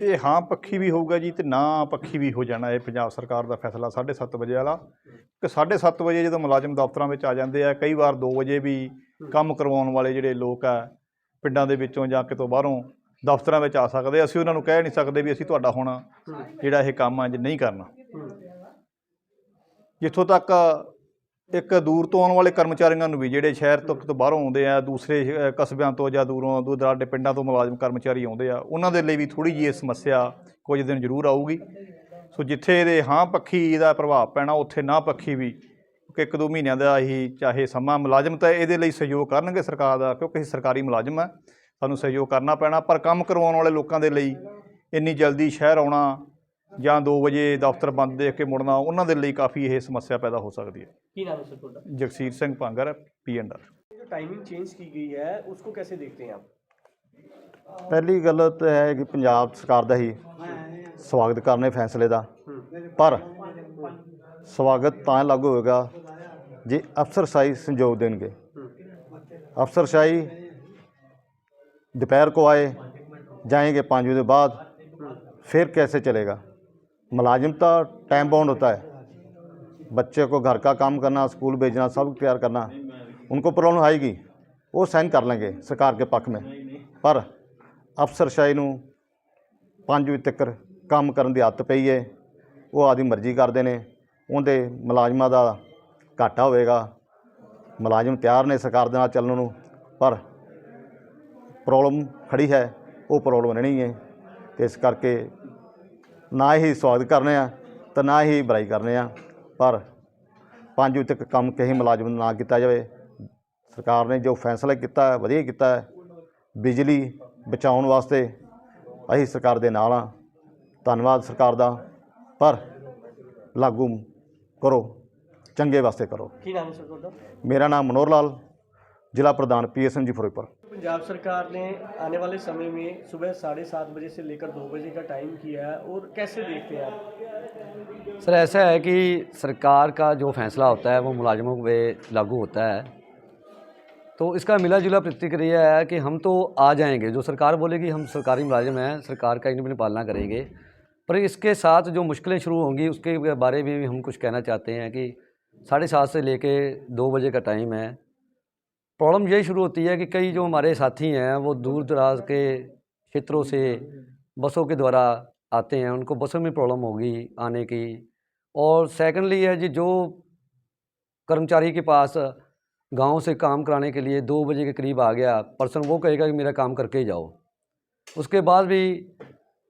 ਇਹ ਹਾਂ ਪੱਖੀ ਵੀ ਹੋਊਗਾ ਜੀ ਤੇ ਨਾ ਪੱਖੀ ਵੀ ਹੋ ਜਾਣਾ। ਇਹ ਪੰਜਾਬ ਸਰਕਾਰ ਦਾ ਫੈਸਲਾ 7:30 ਵਜੇ ਵਾਲਾ ਕਿ 7:30 ਵਜੇ ਜਦੋਂ ਮੁਲਾਜ਼ਮ ਦਫ਼ਤਰਾਂ ਵਿੱਚ ਆ ਜਾਂਦੇ ਆ, ਕਈ ਵਾਰ 2 ਵਜੇ ਵੀ ਕੰਮ ਕਰਵਾਉਣ ਵਾਲੇ ਜਿਹੜੇ ਲੋਕ ਆ ਪਿੰਡਾਂ ਦੇ ਵਿੱਚੋਂ ਜਾਂ ਕਿਤੋਂ ਬਾਹਰੋਂ ਦਫ਼ਤਰਾਂ ਵਿੱਚ ਆ ਸਕਦੇ। ਅਸੀਂ ਉਹਨਾਂ ਨੂੰ ਕਹਿ ਨਹੀਂ ਸਕਦੇ ਵੀ ਅਸੀਂ ਤੁਹਾਡਾ ਹੁਣ ਜਿਹੜਾ ਇਹ ਕੰਮ ਆ ਜੇ ਨਹੀਂ ਕਰਨਾ। ਜਿੱਥੋਂ ਤੱਕ ਇੱਕ ਦੂਰ ਤੋਂ ਆਉਣ ਵਾਲੇ ਕਰਮਚਾਰੀਆਂ ਨੂੰ ਵੀ ਜਿਹੜੇ ਸ਼ਹਿਰ ਤੋਂ ਬਾਹਰੋਂ ਆਉਂਦੇ ਆ, ਦੂਸਰੇ ਕਸਬਿਆਂ ਤੋਂ ਜਾਂ ਦੂਰੋਂ ਦੂਰ ਦਰਾਡੇ ਪਿੰਡਾਂ ਤੋਂ ਮੁਲਾਜ਼ਮ ਕਰਮਚਾਰੀ ਆਉਂਦੇ ਆ, ਉਹਨਾਂ ਦੇ ਲਈ ਵੀ ਥੋੜ੍ਹੀ ਜਿਹੀ ਇਹ ਸਮੱਸਿਆ ਕੁਝ ਦਿਨ ਜ਼ਰੂਰ ਆਊਗੀ। ਸੋ ਜਿੱਥੇ ਇਹਦੇ ਹਾਂ ਪੱਖੀ ਦਾ ਪ੍ਰਭਾਵ ਪੈਣਾ, ਉੱਥੇ ਨਾ ਪੱਖੀ ਵੀ, ਕਿ 1-2 ਮਹੀਨਿਆਂ ਦਾ ਹੀ ਚਾਹੇ ਸਮਾਂ, ਮੁਲਾਜ਼ਮ ਤਾਂ ਇਹਦੇ ਲਈ ਸਹਿਯੋਗ ਕਰਨਗੇ ਸਰਕਾਰ ਦਾ, ਕਿਉਂਕਿ ਅਸੀਂ ਸਰਕਾਰੀ ਮੁਲਾਜ਼ਮ ਹੈ, ਸਾਨੂੰ ਸਹਿਯੋਗ ਕਰਨਾ ਪੈਣਾ। ਪਰ ਕੰਮ ਕਰਵਾਉਣ ਵਾਲੇ ਲੋਕਾਂ ਦੇ ਲਈ ਇੰਨੀ ਜਲਦੀ ਸ਼ਹਿਰ ਆਉਣਾ ਜਾਂ 2 ਵਜੇ ਦਫ਼ਤਰ ਬੰਦ ਦੇਖ ਕੇ ਮੁੜਨਾ, ਉਹਨਾਂ ਦੇ ਲਈ ਕਾफ़ी ਇਹ ਸਮੱਸਿਆ पैदा हो सकती है। ਕੀ ਨਾਮ ਹੈ ਸਰ ਤੁਹਾਡਾ? जगसीर सिंह भांगर, P&R। जो टाइमिंग चेंज की गई है उसको कैसे देखते हैं आप? ਪਹਿਲੀ ਗੱਲ ਤਾਂ ਹੈ ਕਿ ਪੰਜਾਬ ਸਰਕਾਰ ਦਾ ਹੀ ਸਵਾਗਤ ਕਰਨੇ ਫੈਸਲੇ ਦਾ, ਪਰ ਸਵਾਗਤ ਤਾਂ ਲਾਗੂ ਹੋਏਗਾ ਜੇ ਅਫਸਰਸ਼ਾਹੀ ਸੰਯੋਗ ਦੇਣਗੇ। अफसरशाही दोपहर को आए जाएंगे 5 बजे बाद, फिर कैसे चलेगा? मुलाजिम का टाइम बाउंड होता है, बच्चे को घर का काम करना, स्कूल भेजना, सब तैयार करना, उनको प्रॉब्लम आएगी, वो सहन कर लेंगे सरकार के पक्ष में। पर अफसरशाही नूं 5 बजे तक काम करन दी आदत पई है, वो आदि मर्जी करते हैं, उनके मुलाजमां दा घाटा होएगा। मुलाजिम तैयार ने सरकार दे नाल चलण नूं, पर प्रॉब्लम खड़ी है, वो प्रॉब्लम नहीं है। तो इस करके ना ही स्वागत करने तो ना ही बुराई करने, पर 5 बजे तक काम किसी मुलाजम ना किया जाए। सरकार ने जो फैसला किया है वधिया किया है, बिजली बचाउण वास्ते असीं सरकार दे नाल हां, धन्नवाद सरकार दा, पर लागू करो, चंगे वास्ते करो। की नाम है सर ਤੁਹਾਡਾ? मेरा नाम मनोहर लाल, जिला प्रधान PSMG फिरोजपुर। पंजाब सरकार ने आने वाले समय में सुबह 7:30 बजे से लेकर 2 बजे का टाइम किया है, और कैसे देखते हैं आप? सर ऐसा है कि सरकार का जो फैसला होता है वो मुलाजमों पे लागू होता है, तो इसका मिला जुला प्रतिक्रिया है कि हम तो आ जाएंगे, जो सरकार बोलेगी हम सरकारी मुलाजिम हैं, सरकार का इनमें पालना करेंगे। पर इसके साथ जो मुश्किलें शुरू होंगी उसके बारे में भी हम कुछ कहना चाहते हैं कि 7:30 से लेके 2 बजे का टाइम है। प्रॉब्लम यही शुरू होती है कि कई जो हमारे साथी हैं वो दूर दराज के क्षेत्रों से बसों के द्वारा आते हैं, उनको बसों में प्रॉब्लम होगी आने की। और सेकंडली है जी, जो कर्मचारी के पास गांव से काम कराने के लिए 2 बजे के करीब आ गया पर्सन, वो कहेगा कि मेरा काम करके ही जाओ। उसके बाद भी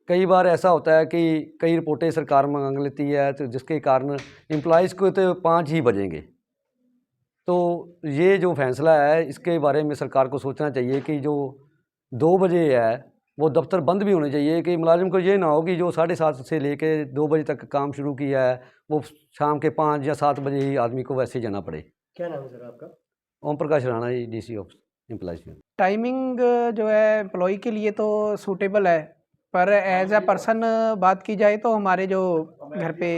कई बार ऐसा होता है कि कई रिपोर्टें सरकार मांग लेती है, तो जिसके कारण एम्प्लॉइज़ को तो 5 ही बजेंगे। तो ये जो फैसला है इसके बारे में सरकार को सोचना चाहिए कि जो 2 बजे है वो दफ्तर बंद भी होने चाहिए, कि मुलाजिम को ये ना हो कि जो 7:30 से लेके 2 बजे तक काम शुरू किया है वो शाम के 5 या 7 बजे ही आदमी को वैसे जाना पड़े। क्या नाम है सर आपका? Om Prakash Rana ji, DC of employees. Timing जो है एम्प्लॉय के लिए तो सूटेबल है, पर एज अ पर्सन बात की जाए तो हमारे जो घर पे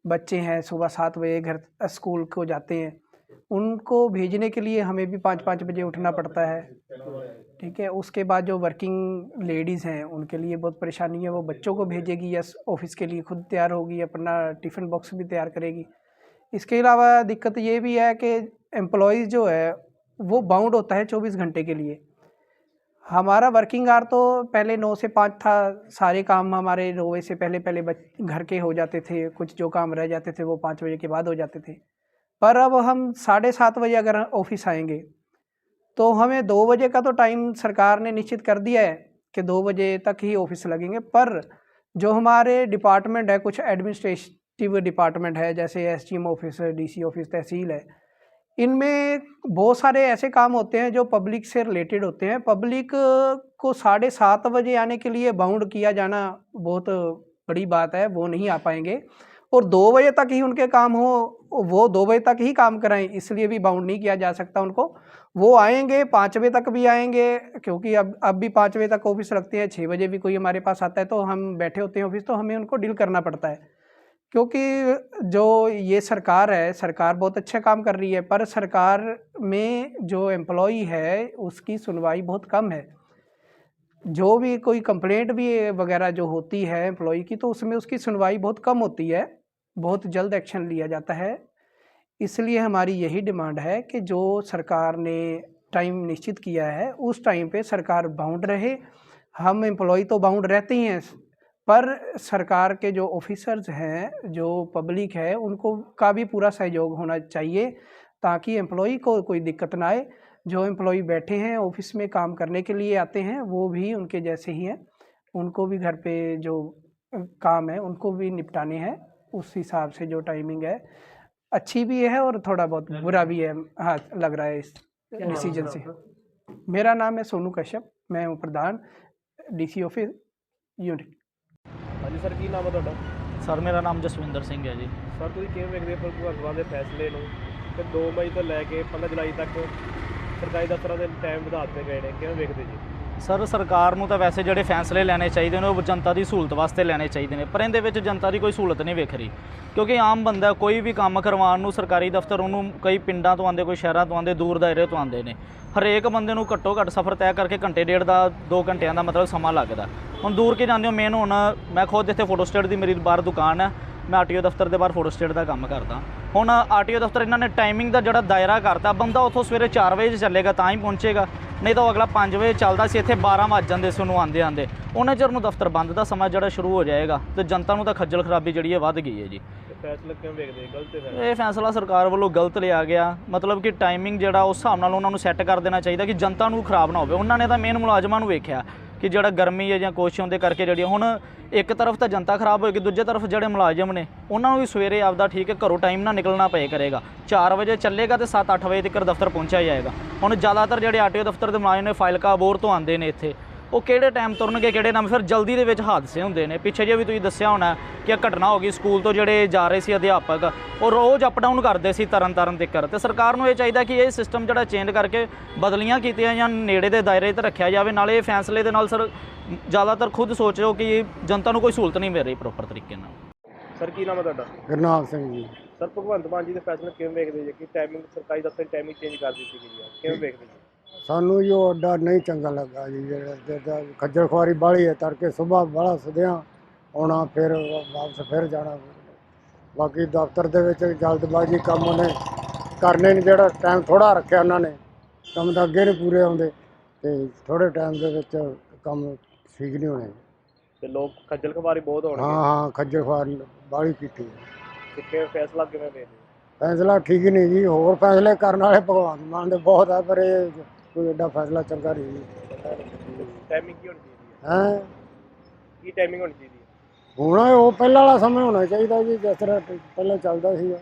बच्चे हैं सुबह 7 बजे घर स्कूल को जाते हैं, उनको भेजने के लिए हमें भी 5-5 बजे उठना पड़ता है। ठीक है, उसके बाद जो वर्किंग लेडीज़ हैं उनके लिए बहुत परेशानी है, वो बच्चों को भेजेगी या ऑफिस के लिए खुद तैयार होगी, अपना टिफ़िन बॉक्स भी तैयार करेगी। इसके अलावा दिक्कत ये भी है कि एम्प्लॉइज़ जो है वो बाउंड होता है 24 घंटे के लिए। हमारा वर्किंग आवर तो पहले 9 से 5 था, सारे काम हमारे 9 बजे से पहले घर के हो जाते थे, कुछ जो काम रह जाते थे वो 5 बजे के बाद हो जाते थे। पर अब हम 7:30 बजे अगर ऑफिस आएंगे तो हमें 2 बजे का तो टाइम सरकार ने निश्चित कर दिया है कि 2 बजे तक ही ऑफिस लगेंगे, पर जो हमारे डिपार्टमेंट है, कुछ एडमिनिस्ट्रेटिव डिपार्टमेंट है जैसे SGM ऑफिस, DC ऑफिस, तहसील है, इनमें बहुत सारे ऐसे काम होते हैं जो पब्लिक से रिलेटेड होते हैं। पब्लिक को 7:30 बजे आने के लिए बाउंड किया जाना बहुत बड़ी बात है, वो नहीं आ पाएंगे। और 2 बजे तक ही उनके काम हो, वो 2 बजे तक ही काम कराएं, इसलिए भी बाउंड नहीं किया जा सकता उनको। वो आएंगे 5 बजे तक भी आएंगे, क्योंकि अब भी 5 बजे तक ऑफिस रखते हैं। 6 बजे भी कोई हमारे पास आता है तो हम बैठे होते हैं ऑफिस, तो हमें उनको डील करना पड़ता है। क्योंकि जो ये सरकार है, सरकार बहुत अच्छा काम कर रही है, पर सरकार में जो एम्प्लॉई है उसकी सुनवाई बहुत कम है। जो भी कोई कंप्लेंट भी वगैरह जो होती है एम्प्लॉय की, तो उसमें उसकी सुनवाई बहुत कम होती है, बहुत जल्द एक्शन लिया जाता है। इसलिए हमारी यही डिमांड है कि जो सरकार ने टाइम निश्चित किया है उस टाइम पे सरकार बाउंड रहे। हम एम्प्लॉय तो बाउंड रहते ही हैं, पर सरकार के जो ऑफिसर्स हैं, जो पब्लिक है, उनको का भी पूरा सहयोग होना चाहिए ताकि एम्प्लॉय को कोई दिक्कत ना आए। जो एम्प्लॉय बैठे हैं ऑफिस में काम करने के लिए आते हैं, वो भी उनके जैसे ही हैं, उनको भी घर पे जो काम है उनको भी निपटाने हैं। उस हिसाब से जो टाइमिंग है अच्छी भी है और थोड़ा बहुत बुरा भी है, हाँ लग रहा है इस डिसीजन से। मेरा नाम है सोनू कश्यप, मैं हूँ प्रधान डीसी ऑफिस यूनिट। ਹਾਂਜੀ ਸਰ, ਕੀ ਨਾਮ ਹੈ ਤੁਹਾਡਾ? ਸਰ ਮੇਰਾ ਨਾਮ ਜਸਵਿੰਦਰ ਸਿੰਘ ਹੈ ਜੀ। ਸਰ ਤੁਸੀਂ ਕਿਵੇਂ ਵੇਖਦੇ ਹੋ ਭਗਵੰਤ ਮਾਨ ਦੇ ਫੈਸਲੇ ਨੂੰ ਕਿ 2 ਮਈ ਤੋਂ ਲੈ ਕੇ 15 ਜੁਲਾਈ ਤੱਕ ਸਰਕਾਰੀ ਦਫ਼ਤਰਾਂ ਦੇ ਟਾਈਮ ਵਧਾ ਦਿੱਤੇ ਗਏ ਨੇ, ਕਿਵੇਂ ਵੇਖਦੇ ਜੀ? ਸਰ ਸਰਕਾਰ ਨੂੰ ਤਾਂ ਵੈਸੇ ਜਿਹੜੇ ਫੈਸਲੇ ਲੈਣੇ ਚਾਹੀਦੇ ਨੇ ਉਹ ਜਨਤਾ ਦੀ ਸਹੂਲਤ ਵਾਸਤੇ ਲੈਣੇ ਚਾਹੀਦੇ ਨੇ, ਪਰ ਇਹਦੇ ਵਿੱਚ ਜਨਤਾ ਦੀ ਕੋਈ ਸਹੂਲਤ ਨਹੀਂ ਵਿਖ ਰਹੀ। ਕਿਉਂਕਿ ਆਮ ਬੰਦਾ ਕੋਈ ਵੀ ਕੰਮ ਕਰਵਾਉਣ ਨੂੰ ਸਰਕਾਰੀ ਦਫ਼ਤਰ ਉਹਨੂੰ ਕਈ ਪਿੰਡਾਂ ਤੋਂ ਆਉਂਦੇ, ਕੋਈ ਸ਼ਹਿਰਾਂ ਤੋਂ ਆਉਂਦੇ, ਦੂਰ ਦਾਇਰੇ ਤੋਂ ਆਉਂਦੇ ਨੇ। ਹਰੇਕ ਬੰਦੇ ਨੂੰ ਘੱਟੋ ਘੱਟ ਸਫ਼ਰ ਤੈਅ ਕਰਕੇ ਘੰਟੇ ਡੇਢ ਦਾ 2 ਘੰਟਿਆਂ ਦਾ ਮਤਲਬ ਸਮਾਂ ਲੱਗਦਾ। ਹੁਣ ਦੂਰ ਕੇ ਜਾਂਦੇ ਹੋ ਮੇਨ, ਹੁਣ ਮੈਂ ਖੁਦ ਇੱਥੇ ਫੋਟੋ ਸਟੇਟ ਦੀ ਮੇਰੀ ਬਾਹਰ ਦੁਕਾਨ ਹੈ, ਮੈਂ ਆਰਟੀਓ ਦਫ਼ਤਰ ਦੇ ਬਾਹਰ ਫੋਟੋ ਸਟੇਟ ਦਾ ਕੰਮ ਕਰਦਾ। ਹੁਣ ਆਰਟੀਓ ਦਫ਼ਤਰ ਇਹਨਾਂ ਨੇ ਟਾਈਮਿੰਗ ਦਾ ਜਿਹੜਾ ਦਾਇਰਾ ਕਰਤਾ, ਬੰਦਾ ਉੱਥੋਂ ਸਵੇਰੇ 4 ਵਜੇ ਚੱਲੇਗਾ ਤਾਂ ਹੀ ਪਹੁੰਚੇਗਾ, ਨਹੀਂ ਤਾਂ ਉਹ ਅਗਲਾ 5 ਵਜੇ ਚੱਲਦਾ ਸੀ, ਇੱਥੇ 12 ਵੱਜ ਜਾਂਦੇ ਸੀ ਉਹਨੂੰ ਆਉਂਦੇ ਆਉਂਦੇ। ਉਹਨਾਂ ਚਿਰ ਨੂੰ ਦਫ਼ਤਰ ਬੰਦ ਦਾ ਸਮਾਂ ਜਿਹੜਾ ਸ਼ੁਰੂ ਹੋ ਜਾਏਗਾ ਤੇ ਜਨਤਾ ਨੂੰ ਤਾਂ ਖੱਜਲ ਖਰਾਬੀ ਜਿਹੜੀ ਹੈ ਵੱਧ ਗਈ ਹੈ ਜੀ। ਫੈਸਲਾ ਕਿਵੇਂ ਵੇਖਦੇ? ਗਲਤ ਹੈ ਇਹ ਫੈਸਲਾ ਸਰਕਾਰ ਵੱਲੋਂ ਗਲਤ ਲਿਆ ਗਿਆ। ਮਤਲਬ ਕਿ ਟਾਈਮਿੰਗ ਜਿਹੜਾ ਉਸ ਹਿਸਾਬ ਨਾਲ ਉਹਨਾਂ ਨੂੰ ਸੈੱਟ ਕਰ ਦੇਣਾ ਚਾਹੀਦਾ ਕਿ ਜਨਤਾ ਨੂੰ ਖਰਾਬ ਨਾ ਹੋਵੇ। ਉਹਨਾਂ ਨੇ ਤਾਂ ਮੇਨ ਮੁਲਾਜ਼ਮਾਂ ਨੂੰ ਵੇਖਿਆ ਕਿ ਜਿਹੜਾ ਗਰਮੀ ਹੈ ਜਾਂ ਕੁਛ ਉਹਦੇ ਕਰਕੇ ਜਿਹੜੀ ਹੁਣ ਇੱਕ ਤਰਫ ਤਾਂ ਜਨਤਾ ਖਰਾਬ ਹੋਏਗੀ, ਦੂਜੇ ਤਰਫ ਜਿਹੜੇ ਮੁਲਾਜ਼ਮ ਨੇ ਉਹਨਾਂ ਨੂੰ ਵੀ ਸਵੇਰੇ ਆਪਦਾ ਠੀਕ ਹੈ ਘਰੋਂ ਟਾਈਮ ਨਾਲ ਨਿਕਲਣਾ ਪਏ ਕਰੇਗਾ। 4 ਵਜੇ ਚੱਲੇਗਾ ਤੇ 7-8 ਵਜੇ ਤੱਕ ਦਫ਼ਤਰ ਪਹੁੰਚਿਆ ਜਾਏਗਾ। ਹੁਣ ਜ਼ਿਆਦਾਤਰ ਜਿਹੜੇ ਆਰਟੀਓ ਦਫ਼ਤਰ ਦੇ ਮੁਲਾਜ਼ਮ ਨੇ ਫਾਈਲਕਾ ਬੋਰ ਤੋਂ ਆਉਂਦੇ ਨੇ ਇੱਥੇ, ਉਹ ਕਿਹੜੇ ਟਾਈਮ ਤੁਰਨਗੇ ਕਿਹੜੇ ਨਾਮ, ਫਿਰ ਜਲਦੀ ਦੇ ਵਿੱਚ ਹਾਦਸੇ ਹੁੰਦੇ ਨੇ। ਪਿੱਛੇ ਜੇ ਵੀ ਤੁਸੀਂ ਦੱਸਿਆ ਹੋਣਾ ਕਿ ਇਹ ਘਟਨਾ ਹੋ ਗਈ, ਸਕੂਲ ਤੋਂ ਜਿਹੜੇ ਜਾ ਰਹੇ ਸੀ ਅਧਿਆਪਕ, ਉਹ ਰੋਜ਼ ਅਪ ਡਾਊਨ ਕਰਦੇ ਸੀ ਤਰਨ ਤੱਕ। ਤੇ ਸਰਕਾਰ ਨੂੰ ਇਹ ਚਾਹੀਦਾ ਕਿ ਇਹ ਸਿਸਟਮ ਜਿਹੜਾ ਚੇਂਜ ਕਰਕੇ ਬਦਲੀਆਂ ਕੀਤੀਆਂ ਜਾਂ ਨੇੜੇ ਦੇ ਦਾਇਰੇ 'ਤੇ ਰੱਖਿਆ ਜਾਵੇ। ਨਾਲੇ ਇਹ ਫੈਸਲੇ ਦੇ ਨਾਲ ਸਰ ਜ਼ਿਆਦਾਤਰ ਖੁਦ ਸੋਚੋ ਕਿ ਜਨਤਾ ਨੂੰ ਕੋਈ ਸਹੂਲਤ ਨਹੀਂ ਮਿਲ ਰਹੀ ਪ੍ਰੋਪਰ ਤਰੀਕੇ ਨਾਲ। ਸਰ ਕੀ ਨਾਮ ਹੈ ਤੁਹਾਡਾ? ਗੁਰਨਾਮ ਸਿੰਘ ਜੀ। ਸਰ ਭਗਵੰਤ ਮਾਨ ਜੀ ਦੇ ਫੈਸਲੇ ਕਿਵੇਂ ਵੇਖਦੇ ਜੀ ਕਿ ਟਾਈਮਿੰਗ ਸਰਕਾਰੀ ਦਫ਼ਤਰ ਦੀ ਟਾਈਮਿੰਗ ਚੇਂਜ ਕਰ ਦਿੱਤੀ ਗਈ ਹੈ, ਕਿਵੇਂ ਵੇਖਦੇ ਜੀ? ਸਾਨੂੰ ਜੀ ਉਹ ਅੱਡਾ ਨਹੀਂ ਚੰਗਾ ਲੱਗਾ ਜੀ, ਜਿਹੜਾ ਖੱਜਲ ਖੁਆਰੀ ਬਾਹਲੀ ਹੈ, ਤੜਕੇ ਸੁਬਾਹ ਬੜਾ ਸਦਿਆਂ ਆਉਣਾ, ਫਿਰ ਵਾਪਸ ਫਿਰ ਜਾਣਾ। ਬਾਕੀ ਦਫ਼ਤਰ ਦੇ ਵਿੱਚ ਜਲਦਬਾਜ਼ੀ ਕੰਮ ਉਹਨੇ ਕਰਨੇ ਨਹੀਂ, ਜਿਹੜਾ ਟਾਈਮ ਥੋੜ੍ਹਾ ਰੱਖਿਆ ਉਹਨਾਂ ਨੇ, ਕੰਮ ਤਾਂ ਅੱਗੇ ਨਹੀਂ ਪੂਰੇ ਆਉਂਦੇ ਅਤੇ ਥੋੜ੍ਹੇ ਟਾਈਮ ਦੇ ਵਿੱਚ ਕੰਮ ਠੀਕ ਨਹੀਂ ਹੋਣੇ। ਤੇ ਲੋਕ ਖੱਜਲ ਖਵਾਰੀ ਬਹੁਤ ਹੋਣਗੇ। ਹਾਂ ਖੱਜਲ ਖੁਆਰੀ ਬਾਹਲੀ ਕੀਤੀ ਹੈ। ਤੇ ਕਿਵੇਂ ਫੈਸਲਾ ਕਿਵੇਂ ਵੇਖਦੇ? ਫੈਸਲਾ ਠੀਕ ਹੀ ਨਹੀਂ ਜੀ, ਹੋਰ ਫੈਸਲੇ ਕਰਨ ਵਾਲੇ ਭਗਵਾਨ ਮਾਨ ਦੇ ਬਹੁਤ ਆ, ਪਰ ਇਹ ਕੋਈ ਐਡਾ ਫੈਸਲਾ ਚੰਗਾ ਨਹੀਂ ਜੀ। ਟਾਈਮਿੰਗ ਕੀ ਹੋਣੀ ਚਾਹੀਦੀ ਹੈ? ਹੈਂ ਕੀ ਟਾਈਮਿੰਗ ਹੋਣੀ ਚਾਹੀਦੀ ਹੈ? ਹੁਣ ਉਹ ਪਹਿਲਾਂ ਵਾਲਾ ਸਮਾਂ ਹੋਣਾ ਚਾਹੀਦਾ ਜੀ, ਜਿਸ ਤਰ੍ਹਾਂ ਪਹਿਲਾਂ ਚੱਲਦਾ ਸੀਗਾ।